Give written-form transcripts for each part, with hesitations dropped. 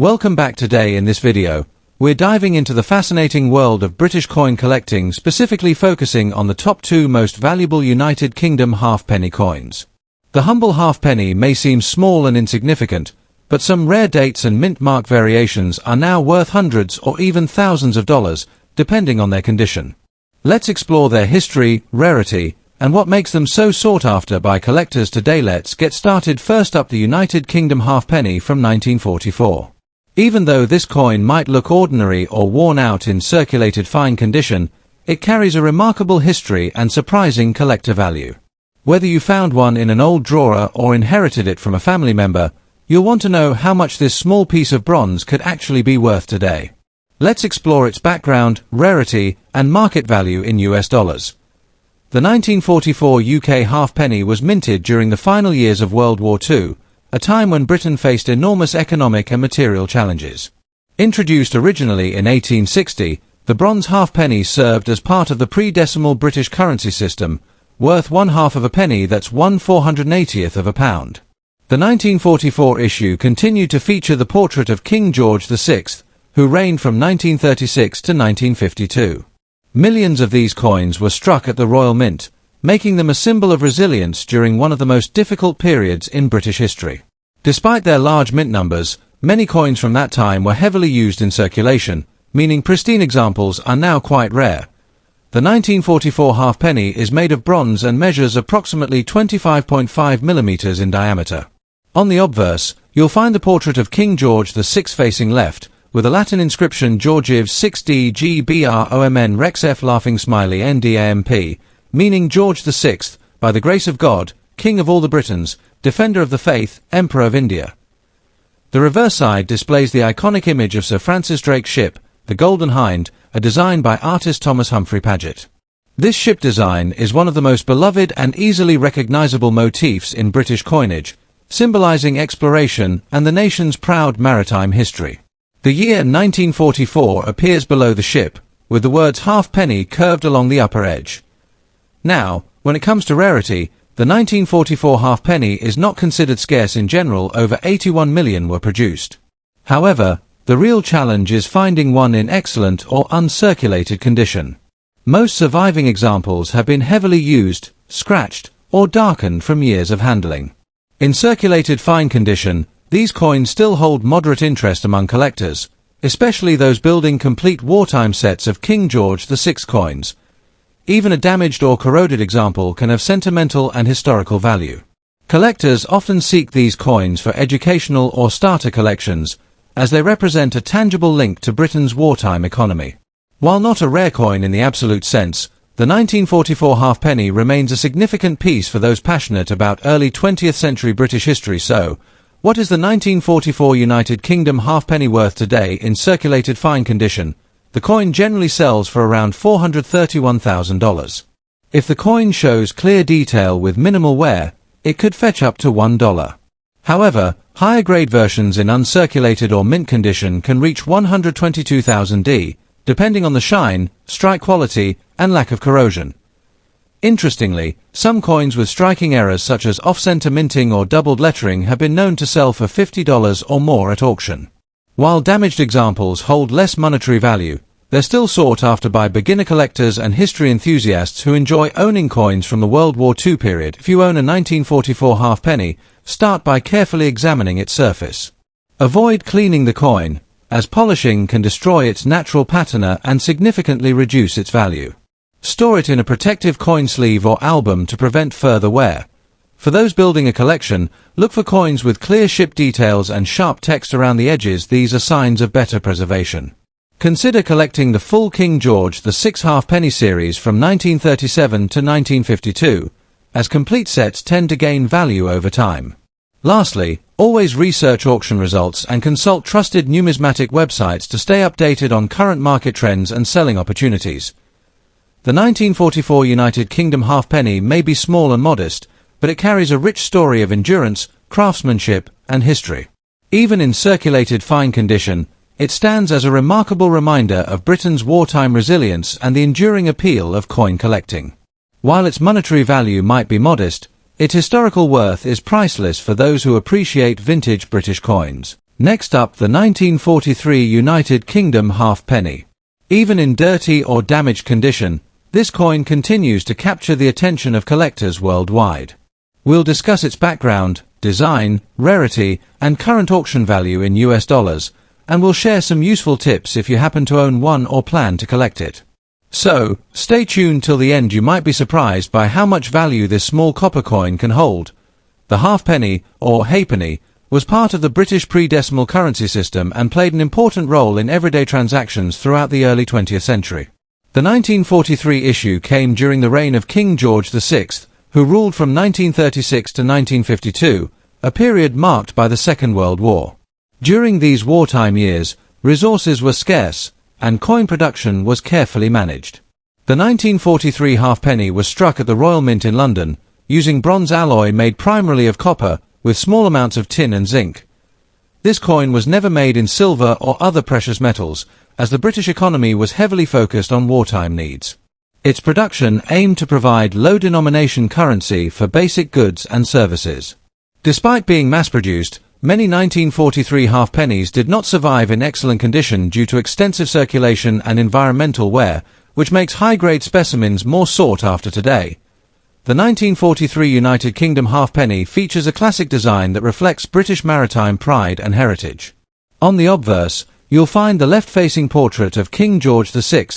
Welcome back. Today in this video, we're diving into the fascinating world of British coin collecting, specifically focusing on the top 2 most valuable United Kingdom halfpenny coins. The humble halfpenny may seem small and insignificant, but some rare dates and mint mark variations are now worth hundreds or even thousands of dollars, depending on their condition. Let's explore their history, rarity, and what makes them so sought after by collectors today. Let's get started. First up, the United Kingdom halfpenny from 1944. Even though this coin might look ordinary or worn out in circulated fine condition, it carries a remarkable history and surprising collector value. Whether you found one in an old drawer or inherited it from a family member, you'll want to know how much this small piece of bronze could actually be worth today. Let's explore its background, rarity, and market value in US dollars. The 1944 UK halfpenny was minted during the final years of World War II, a time when Britain faced enormous economic and material challenges. Introduced originally in 1860, the bronze halfpenny served as part of the pre-decimal British currency system, worth 1/2 of a penny, that's 1/480th of a pound. The 1944 issue continued to feature the portrait of King George VI, who reigned from 1936 to 1952. Millions of these coins were struck at the Royal Mint, making them a symbol of resilience during one of the most difficult periods in British history. Despite their large mint numbers, many coins from that time were heavily used in circulation, meaning pristine examples are now quite rare. The 1944 halfpenny is made of bronze and measures approximately 25.5 millimeters in diameter. On the obverse, you'll find the portrait of King George VI facing left, with a Latin inscription Georgiv 6D GBROMN Rex F laughing smiley NDAMP, meaning George VI, by the grace of God, King of all the Britons, Defender of the Faith, Emperor of India. The reverse side displays the iconic image of Sir Francis Drake's ship, the Golden Hind, a design by artist Thomas Humphrey Paget. This ship design is one of the most beloved and easily recognizable motifs in British coinage, symbolizing exploration and the nation's proud maritime history. The year 1944 appears below the ship, with the words halfpenny curved along the upper edge. Now, when it comes to rarity, the 1944 halfpenny is not considered scarce in general. Over 81 million were produced. However, the real challenge is finding one in excellent or uncirculated condition. Most surviving examples have been heavily used, scratched, or darkened from years of handling. In circulated fine condition, these coins still hold moderate interest among collectors, especially those building complete wartime sets of King George VI coins. Even a damaged or corroded example can have sentimental and historical value. Collectors often seek these coins for educational or starter collections, as they represent a tangible link to Britain's wartime economy. While not a rare coin in the absolute sense, the 1944 halfpenny remains a significant piece for those passionate about early 20th century British history. So, what is the 1944 United Kingdom halfpenny worth today in circulated fine condition? The coin generally sells for around $431,000. If the coin shows clear detail with minimal wear, it could fetch up to $1. However, higher grade versions in uncirculated or mint condition can reach $122,000, depending on the shine, strike quality, and lack of corrosion. Interestingly, some coins with striking errors such as off-center minting or doubled lettering have been known to sell for $50 or more at auction. While damaged examples hold less monetary value, they're still sought after by beginner collectors and history enthusiasts who enjoy owning coins from the World War II period. If you own a 1944 halfpenny, start by carefully examining its surface. Avoid cleaning the coin, as polishing can destroy its natural patina and significantly reduce its value. Store it in a protective coin sleeve or album to prevent further wear. For those building a collection, look for coins with clear ship details and sharp text around the edges. These are signs of better preservation. Consider collecting the full King George VI halfpenny series from 1937 to 1952, as complete sets tend to gain value over time. Lastly, always research auction results and consult trusted numismatic websites to stay updated on current market trends and selling opportunities. The 1944 United Kingdom halfpenny may be small and modest, but it carries a rich story of endurance, craftsmanship, and history. Even in circulated fine condition, it stands as a remarkable reminder of Britain's wartime resilience and the enduring appeal of coin collecting. While its monetary value might be modest, its historical worth is priceless for those who appreciate vintage British coins. Next up, the 1943 United Kingdom halfpenny. Even in dirty or damaged condition, this coin continues to capture the attention of collectors worldwide. We'll discuss its background, design, rarity, and current auction value in US dollars, and we'll share some useful tips if you happen to own one or plan to collect it. So, stay tuned till the end. You might be surprised by how much value this small copper coin can hold. The halfpenny, or halfpenny, was part of the British pre-decimal currency system and played an important role in everyday transactions throughout the early 20th century. The 1943 issue came during the reign of King George VI, who ruled from 1936 to 1952, a period marked by the Second World War. During these wartime years, resources were scarce, and coin production was carefully managed. The 1943 halfpenny was struck at the Royal Mint in London, using bronze alloy made primarily of copper, with small amounts of tin and zinc. This coin was never made in silver or other precious metals, as the British economy was heavily focused on wartime needs. Its production aimed to provide low-denomination currency for basic goods and services. Despite being mass-produced, many 1943 halfpennies did not survive in excellent condition due to extensive circulation and environmental wear, which makes high-grade specimens more sought after today. The 1943 United Kingdom halfpenny features a classic design that reflects British maritime pride and heritage. On the obverse, you'll find the left-facing portrait of King George VI,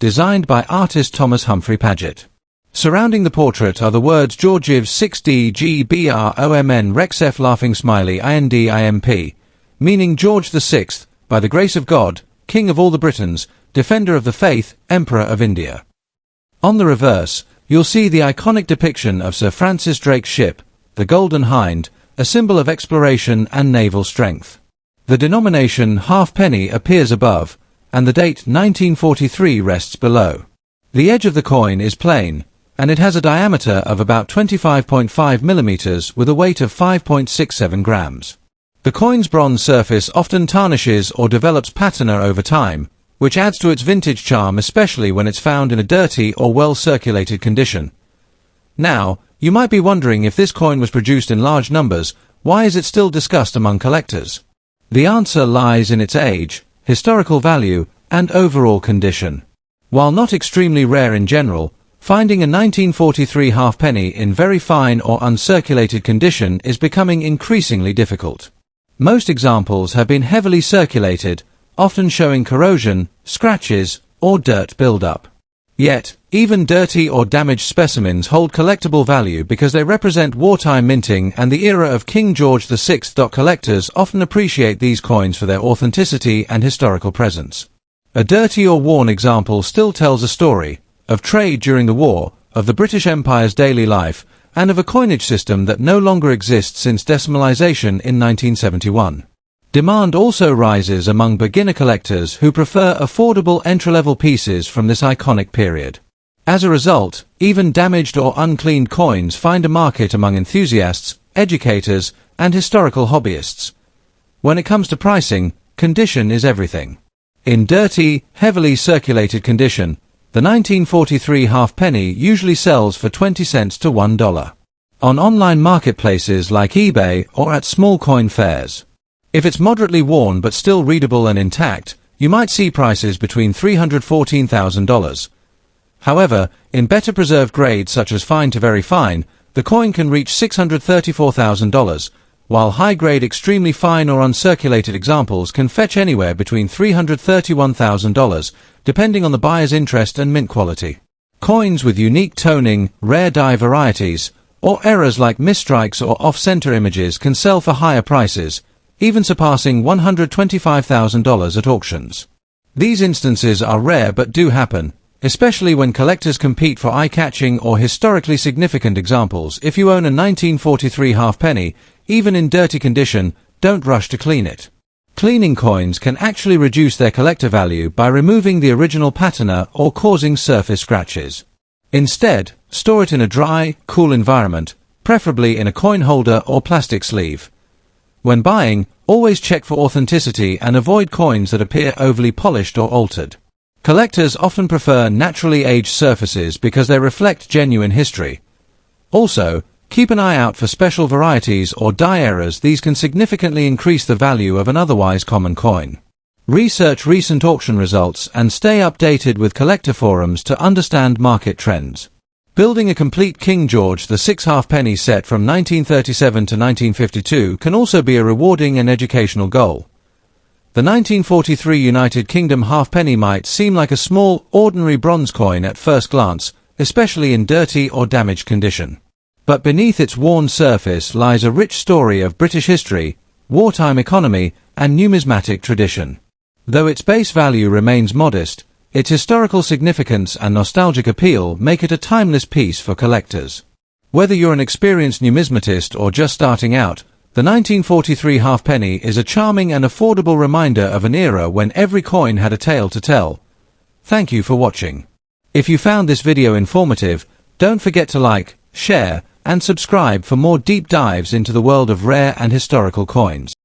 designed by artist Thomas Humphrey Paget. Surrounding the portrait are the words Georgiv 6D GBROMN Rex F laughing smiley INDIMP, meaning George VI, by the grace of God, King of all the Britons, Defender of the Faith, Emperor of India. On the reverse, you'll see the iconic depiction of Sir Francis Drake's ship, the Golden Hind, a symbol of exploration and naval strength. The denomination halfpenny appears above, and the date 1943 rests below. The edge of the coin is plain, and it has a diameter of about 25.5 millimeters with a weight of 5.67 grams. The coin's bronze surface often tarnishes or develops patina over time, which adds to its vintage charm, especially when it's found in a dirty or well-circulated condition. Now, you might be wondering, if this coin was produced in large numbers, why is it still discussed among collectors? The answer lies in its age, historical value, and overall condition. While not extremely rare in general, finding a 1943 halfpenny in very fine or uncirculated condition is becoming increasingly difficult. Most examples have been heavily circulated, often showing corrosion, scratches, or dirt buildup. Yet, even dirty or damaged specimens hold collectible value because they represent wartime minting and the era of King George VI. Collectors often appreciate these coins for their authenticity and historical presence. A dirty or worn example still tells a story of trade during the war, of the British Empire's daily life, and of a coinage system that no longer exists since decimalization in 1971. Demand also rises among beginner collectors who prefer affordable entry-level pieces from this iconic period. As a result, even damaged or uncleaned coins find a market among enthusiasts, educators, and historical hobbyists. When it comes to pricing, condition is everything. In dirty, heavily circulated condition, the 1943 halfpenny usually sells for 20 cents to $1. On online marketplaces like eBay or at small coin fairs. If it's moderately worn but still readable and intact, you might see prices between $314,000. However, in better preserved grades such as fine to very fine, the coin can reach $634,000, while high-grade extremely fine or uncirculated examples can fetch anywhere between $331,000, depending on the buyer's interest and mint quality. Coins with unique toning, rare die varieties, or errors like misstrikes or off-center images can sell for higher prices, even surpassing $125,000 at auctions. These instances are rare but do happen, especially when collectors compete for eye-catching or historically significant examples. If you own a 1943 halfpenny, even in dirty condition, don't rush to clean it. Cleaning coins can actually reduce their collector value by removing the original patina or causing surface scratches. Instead, store it in a dry, cool environment, preferably in a coin holder or plastic sleeve. When buying, always check for authenticity and avoid coins that appear overly polished or altered. Collectors often prefer naturally aged surfaces because they reflect genuine history. Also, Keep an eye out for special varieties or die errors. These can significantly increase the value of an otherwise common coin. Research recent auction results and stay updated with collector forums to understand market trends. Building a complete King George VI halfpenny set from 1937 to 1952 can also be a rewarding and educational goal. The 1943 United Kingdom halfpenny might seem like a small, ordinary bronze coin at first glance, especially in dirty or damaged condition. But beneath its worn surface lies a rich story of British history, wartime economy, and numismatic tradition. Though its base value remains modest, its historical significance and nostalgic appeal make it a timeless piece for collectors. Whether you're an experienced numismatist or just starting out, the 1943 halfpenny is a charming and affordable reminder of an era when every coin had a tale to tell. Thank you for watching. If you found this video informative, don't forget to like, share, and subscribe for more deep dives into the world of rare and historical coins.